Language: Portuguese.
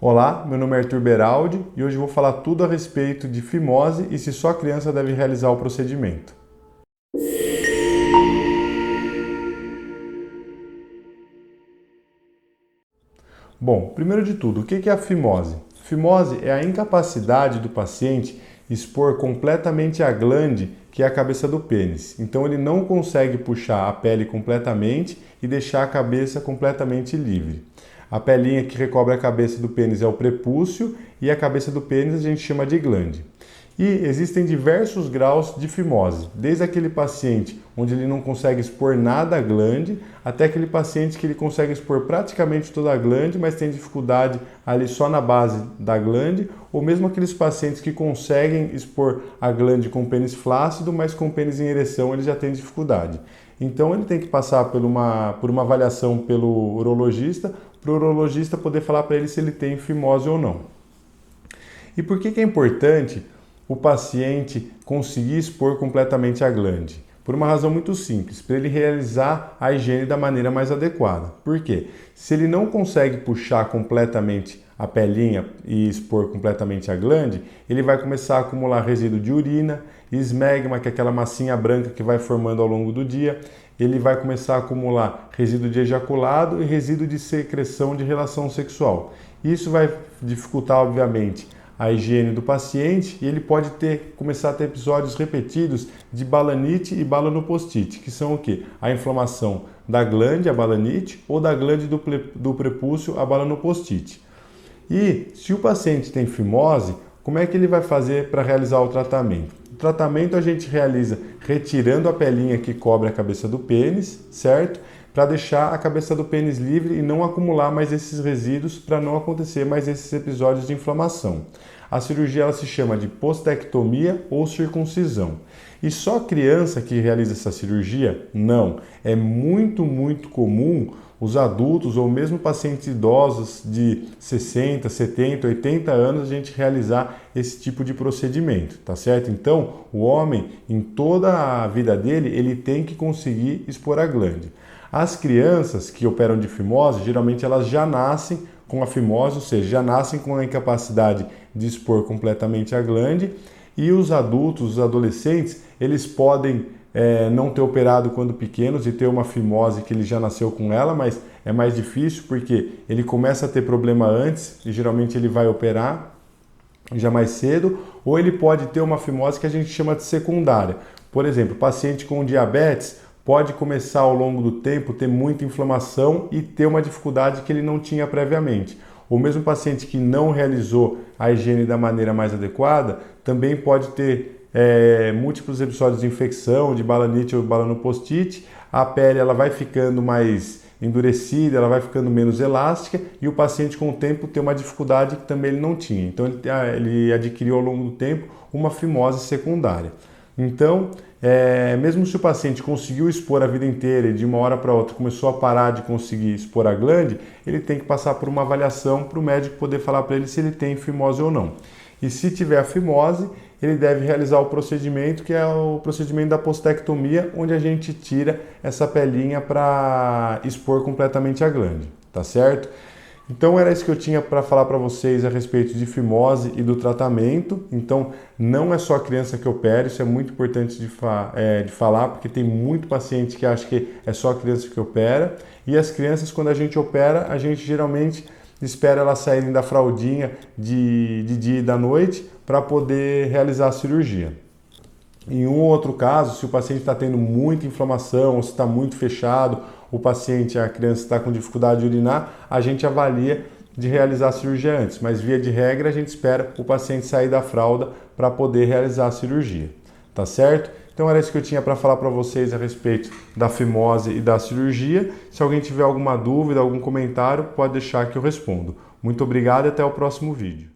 Olá, meu nome é Arthur Beraldi e hoje vou falar tudo a respeito de fimose e se só a criança deve realizar o procedimento. Bom, primeiro de tudo, o que é a fimose? Fimose é a incapacidade do paciente expor completamente a glande, que é a cabeça do pênis. Então ele não consegue puxar a pele completamente e deixar a cabeça completamente livre. A pelinha que recobre a cabeça do pênis é o prepúcio e a cabeça do pênis a gente chama de glande. E existem diversos graus de fimose, desde aquele paciente onde ele não consegue expor nada à glande, até aquele paciente que ele consegue expor praticamente toda a glande, mas tem dificuldade ali só na base da glande, ou mesmo aqueles pacientes que conseguem expor a glande com pênis flácido, mas com pênis em ereção ele já tem dificuldade. Então ele tem que passar por uma avaliação pelo urologista, para o urologista poder falar para ele se ele tem fimose ou não. E por que é importante o paciente conseguir expor completamente a glande? Por uma razão muito simples, para ele realizar a higiene da maneira mais adequada. Por quê? Se ele não consegue puxar completamente a pelinha e expor completamente a glande, ele vai começar a acumular resíduo de urina, esmegma, que é aquela massinha branca que vai formando ao longo do dia. Ele vai começar a acumular resíduo de ejaculado e resíduo de secreção de relação sexual. Isso vai dificultar, obviamente, a higiene do paciente e ele pode começar a ter episódios repetidos de balanite e balanopostite, que são o quê? A inflamação da glande, a balanite, ou da glande do prepúcio, a balanopostite. E se o paciente tem fimose, como é que ele vai fazer para realizar o tratamento? O tratamento a gente realiza retirando a pelinha que cobre a cabeça do pênis, certo? Para deixar a cabeça do pênis livre e não acumular mais esses resíduos, para não acontecer mais esses episódios de inflamação. A cirurgia ela se chama de postectomia ou circuncisão. E só criança que realiza essa cirurgia? Não. É muito comum os adultos ou mesmo pacientes idosos de 60, 70, 80 anos a gente realizar esse tipo de procedimento, tá certo? Então, o homem, em toda a vida dele, ele tem que conseguir expor a glande. As crianças que operam de fimose, geralmente elas já nascem com a fimose, ou seja, já nascem com a incapacidade de expor completamente a glande, e os adultos, os adolescentes, eles podem não ter operado quando pequenos e ter uma fimose que ele já nasceu com ela, mas é mais difícil porque ele começa a ter problema antes e geralmente ele vai operar já mais cedo, ou ele pode ter uma fimose que a gente chama de secundária. Por exemplo, paciente com diabetes pode começar ao longo do tempo ter muita inflamação e ter uma dificuldade que ele não tinha previamente. O mesmo paciente que não realizou a higiene da maneira mais adequada também pode ter múltiplos episódios de infecção, de balanite ou balanopostite. A pele ela vai ficando mais endurecida, ela vai ficando menos elástica e o paciente com o tempo tem uma dificuldade que também ele não tinha. Então ele adquiriu ao longo do tempo uma fimose secundária. Então, mesmo se o paciente conseguiu expor a vida inteira e de uma hora para outra começou a parar de conseguir expor a glande, ele tem que passar por uma avaliação para o médico poder falar para ele se ele tem fimose ou não. E se tiver a fimose, ele deve realizar o procedimento que é o procedimento da postectomia, onde a gente tira essa pelinha para expor completamente a glande, tá certo? Então era isso que eu tinha para falar para vocês a respeito de fimose e do tratamento. Então não é só a criança que opera, isso é muito importante de falar, porque tem muito paciente que acha que é só a criança que opera. E as crianças, quando a gente opera, a gente geralmente espera elas saírem da fraldinha de dia e da noite para poder realizar a cirurgia. Em um ou outro caso, se o paciente está tendo muita inflamação ou se está muito fechado, a criança está com dificuldade de urinar, a gente avalia de realizar a cirurgia antes, mas via de regra a gente espera o paciente sair da fralda para poder realizar a cirurgia, tá certo? Então era isso que eu tinha para falar para vocês a respeito da fimose e da cirurgia. Se alguém tiver alguma dúvida, algum comentário, pode deixar que eu respondo. Muito obrigado e até o próximo vídeo.